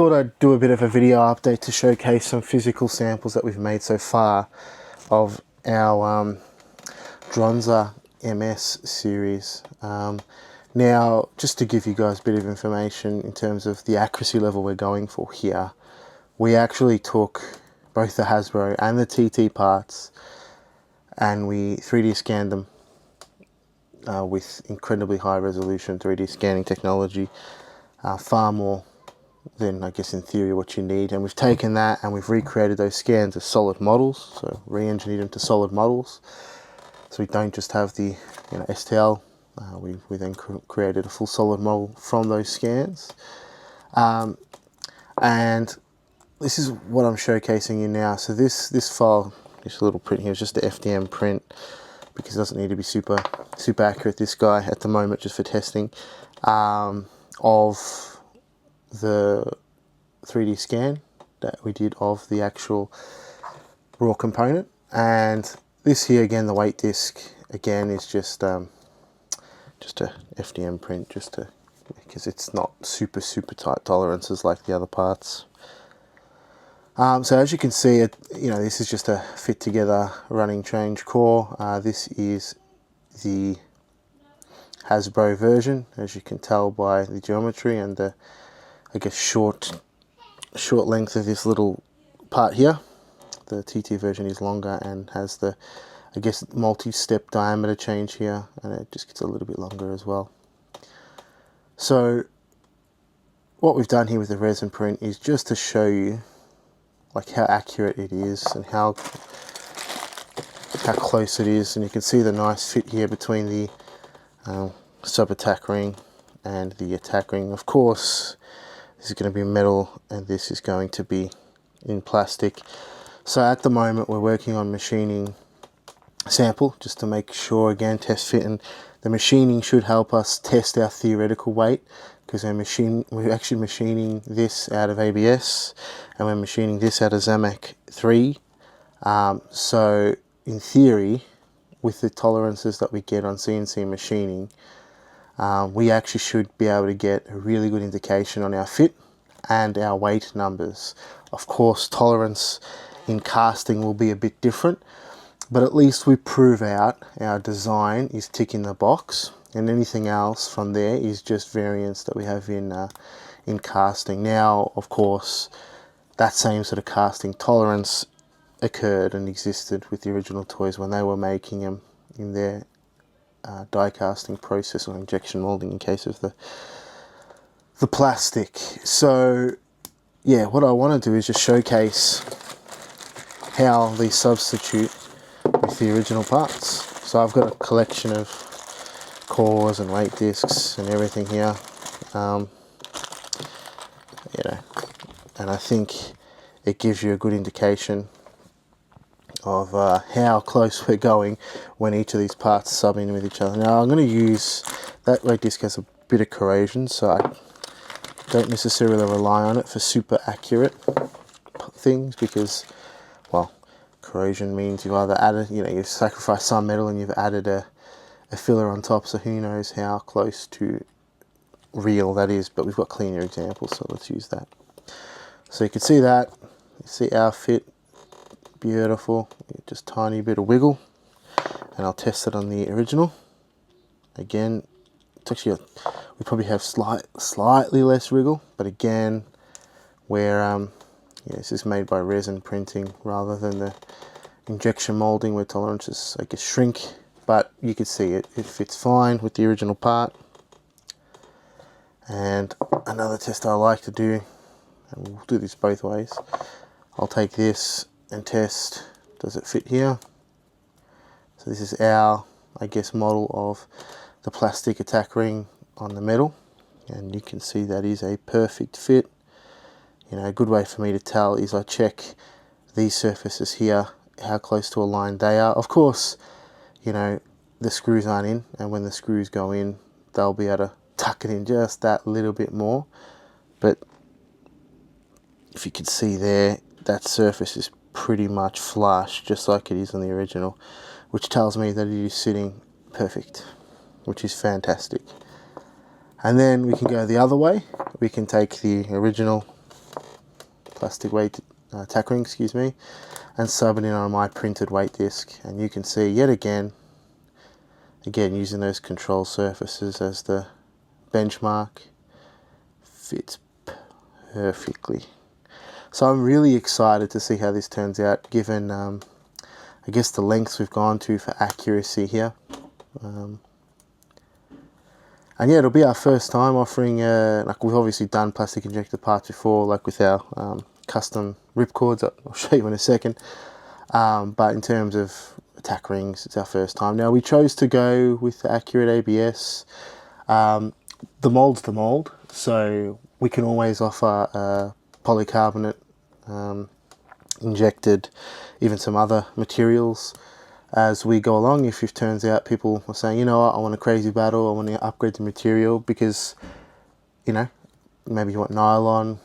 thought I'd do a bit of a video update to showcase some physical samples that we've made so far of our Dranzer MS series. Now, just to give you guys a bit of information in terms of the accuracy level we're going for here, we actually took both the Hasbro and the TT parts and we 3D scanned them with incredibly high resolution 3D scanning technology, far more than I guess in theory what you need, and we've taken that and we've recreated those scans as solid models, so re-engineered them to solid models, so we don't just have the STL. We then created a full solid model from those scans, and this is what I'm showcasing you now. So this file, this little print here, is just the FDM print because it doesn't need to be super accurate, this guy, at the moment, just for testing, of the 3D scan that we did of the actual raw component. And this here, again, the weight disc, again, is just a FDM print, because it's not super tight tolerances like the other parts. So as you can see, this is just a fit together running change core. This is the Hasbro version, as you can tell by the geometry and the, I guess, short length of this little part here. The TT version is longer and has the, I guess, multi-step diameter change here, and it just gets a little bit longer as well. So what we've done here with the resin print is just to show you like how accurate it is and how close it is, and you can see the nice fit here between the sub-attack ring and the attack ring. Of course, this is going to be metal and this is going to be in plastic. So at the moment we're working on machining a sample just to make sure, again, test fit, and the machining should help us test our theoretical weight, because we're actually machining this out of ABS and we're machining this out of Zamac 3. So in theory, with the tolerances that we get on CNC machining, we actually should be able to get a really good indication on our fit and our weight numbers. Of course, tolerance in casting will be a bit different, but at least we prove out our design is ticking the box, and anything else from there is just variance that we have in casting. Now, of course, that same sort of casting tolerance occurred and existed with the original toys when they were making them in their die casting process, or injection molding in case of the plastic. So yeah, what I want to do is just showcase how these substitute with the original parts. So I've got a collection of cores and weight discs and everything here, and I think it gives you a good indication of how close we're going when each of these parts sub in with each other. Now I'm going to use, that weight disc has a bit of corrosion, so I don't necessarily rely on it for super accurate things, because, well, corrosion means you've either added, you've sacrificed some metal and you've added a filler on top, so who knows how close to real that is, but we've got cleaner examples, so let's use that. So you can see that, you see our fit, beautiful, just tiny bit of wiggle, and I'll test it on the original. Again, it's actually we probably have slightly less wiggle, but again, where this is made by resin printing rather than the injection molding where tolerances, I guess, shrink. But you can see it fits fine with the original part. And another test I like to do, and we'll do this both ways, I'll take this and test, does it fit here? So this is our, I guess, model of the plastic attack ring on the metal, and you can see that is a perfect fit. A good way for me to tell is I check these surfaces here, how close to aligned they are. Of course, the screws aren't in, and when the screws go in, they'll be able to tuck it in just that little bit more. But if you can see there, that surface is pretty much flush, just like it is on the original, which tells me that it is sitting perfect, which is fantastic. And then we can go the other way. We can take the original plastic weight tack ring, excuse me, and sub it in on my printed weight disc. And you can see yet again using those control surfaces as the benchmark, fits perfectly. So I'm really excited to see how this turns out, given I guess the lengths we've gone to for accuracy here. And yeah, it'll be our first time offering, like we've obviously done plastic injected parts before, like with our custom ripcords, I'll show you in a second. But in terms of tack rings, it's our first time. Now, we chose to go with the accurate ABS. The mold's the mold, so we can always offer polycarbonate injected, even some other materials as we go along. If it turns out people are saying, you know what, I want a crazy battle, I want to upgrade the material because, you know, maybe you want nylon,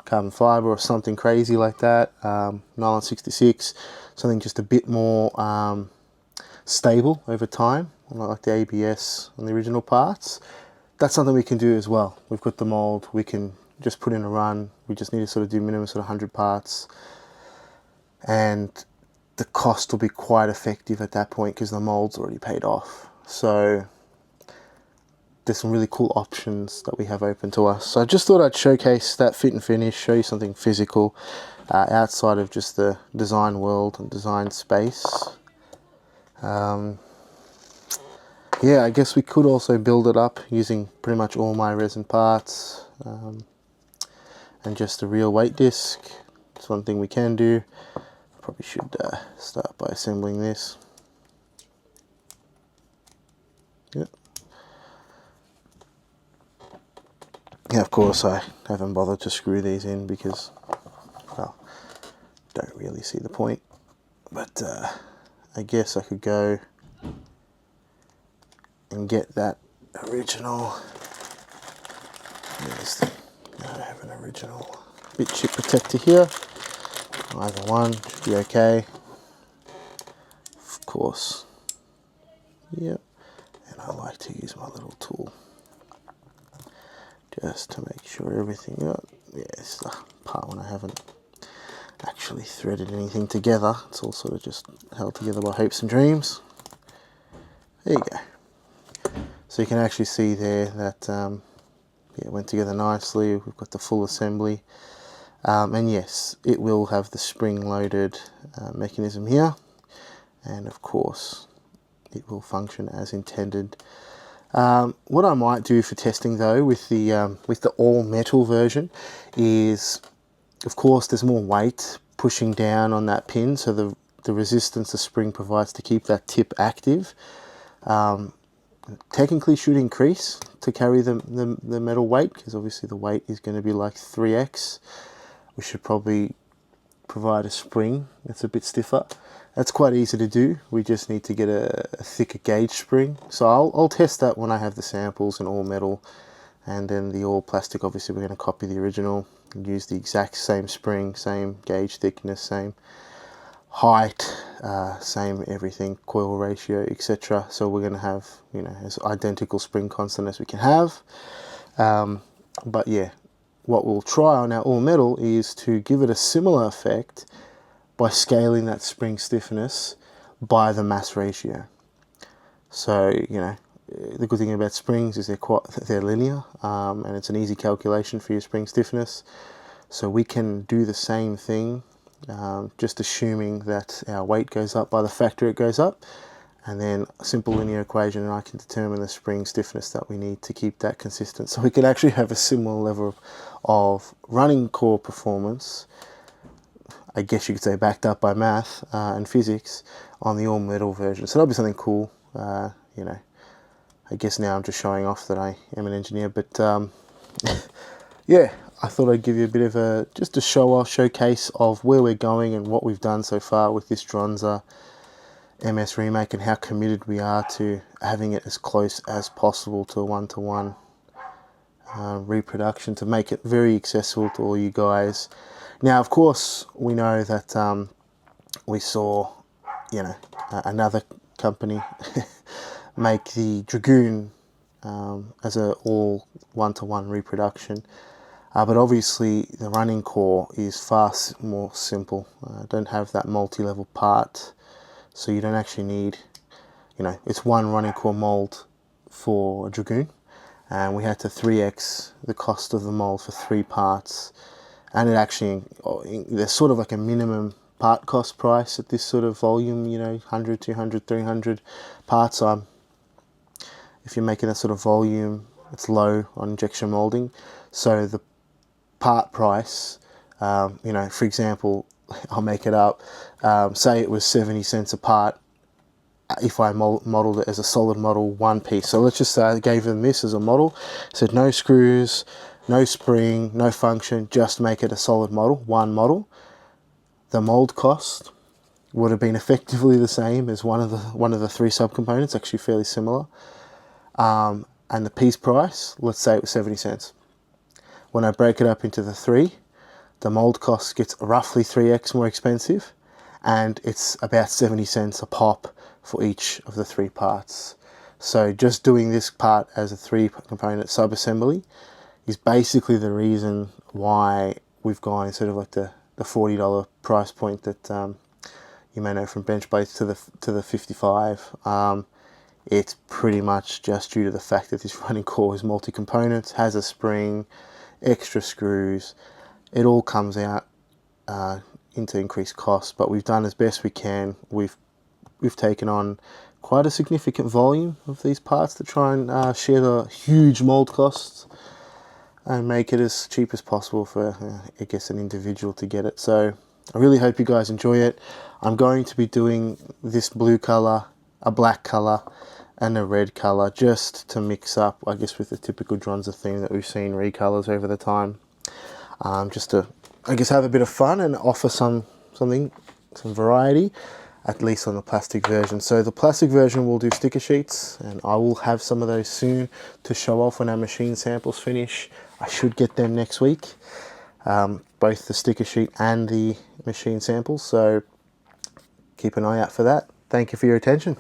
carbon fiber or something crazy like that, nylon 66, something just a bit more stable over time, like the ABS on the original parts. That's something we can do as well. We've got the mold, we can just put in a run, we just need to sort of do minimum sort of 100 parts, and the cost will be quite effective at that point because the mold's already paid off. So there's some really cool options that we have open to us. So I just thought I'd showcase that fit and finish, show you something physical outside of just the design world and design space. Yeah, I guess we could also build it up using pretty much all my resin parts and just a real weight disc. It's one thing we can do. Probably should start by assembling this. Yep. Yeah, of course I haven't bothered to screw these in because, well, don't really see the point. But I guess I could go and get that original. I have an original bit chip protector here. Either one should be okay. Of course. Yep. And I like to use my little tool just to make sure everything. Yeah, it's the part when I haven't actually threaded anything together. It's all sort of just held together by hopes and dreams. There you go. So you can actually see there that yeah, it went together nicely. We've got the full assembly. And yes, it will have the spring-loaded mechanism here, and of course it will function as intended. What I might do for testing though with the all-metal version is, of course, there's more weight pushing down on that pin, so the resistance the spring provides to keep that tip active technically should increase to carry the metal weight, because obviously the weight is going to be like 3x. We should probably provide a spring that's a bit stiffer. That's quite easy to do. We just need to get a thicker gauge spring. So I'll test that when I have the samples in all metal, and then the all plastic, obviously we're going to copy the original and use the exact same spring, same gauge thickness, same height, same everything, coil ratio, etc. So we're going to have, you know, as identical spring constant as we can have. But yeah, what we'll try on our all metal is to give it a similar effect by scaling that spring stiffness by the mass ratio. So, you know, the good thing about springs is they're linear, and it's an easy calculation for your spring stiffness. So we can do the same thing, just assuming that our weight goes up by the factor it goes up, and then a simple linear equation, and I can determine the spring stiffness that we need to keep that consistent. So we can actually have a similar level of running core performance, I guess you could say backed up by math and physics, on the all metal version. So that'll be something cool. You know, I guess now I'm just showing off that I am an engineer, but yeah, I thought I'd give you a bit of just a showcase of where we're going and what we've done so far with this Dranzer MS remake, and how committed we are to having it as close as possible to a one-to-one reproduction, to make it very accessible to all you guys. Now, of course, we know that we saw, you know, another company make the Dragoon as a all one-to-one reproduction. But obviously the running core is far more simple. Don't have that multi-level part, so you don't actually need, it's one running core mold for a Dragoon, and we had to 3x the cost of the mold for 3 parts. And it actually, there's sort of like a minimum part cost price at this sort of volume, 100, 200, 300 parts. If you're making that sort of volume, it's low on injection molding. So the part price, for example, I'll make it up, say it was 70 cents a part if I modeled it as a solid model, one piece. So let's just say I gave them this as a model, said no screws, no spring, no function, just make it a solid model, one model. The mold cost would have been effectively the same as one of the 3 subcomponents, actually fairly similar. And the piece price, let's say it was 70 cents. When I break it up into the 3, the mold cost gets roughly 3x more expensive, and it's about 70 cents a pop for each of the 3 parts. So just doing this part as a 3-component sub-assembly is basically the reason why we've gone instead of like the $40 price point that you may know from bench blades to the 55. It's pretty much just due to the fact that this running core is multi-components, has a spring, extra screws. It all comes out into increased costs, but we've done as best we can. We've taken on quite a significant volume of these parts to try and share the huge mold costs and make it as cheap as possible for, I guess, an individual to get it. So I really hope you guys enjoy it. I'm going to be doing this blue color, a black color, and a red color, just to mix up, I guess, with the typical Dranzer theme that we've seen recolors over the time. Just to, I guess, have a bit of fun and offer some variety, at least on the plastic version. So the plastic version will do sticker sheets, and I will have some of those soon to show off when our machine samples finish. I should get them next week, both the sticker sheet and the machine samples, so keep an eye out for that. Thank you for your attention.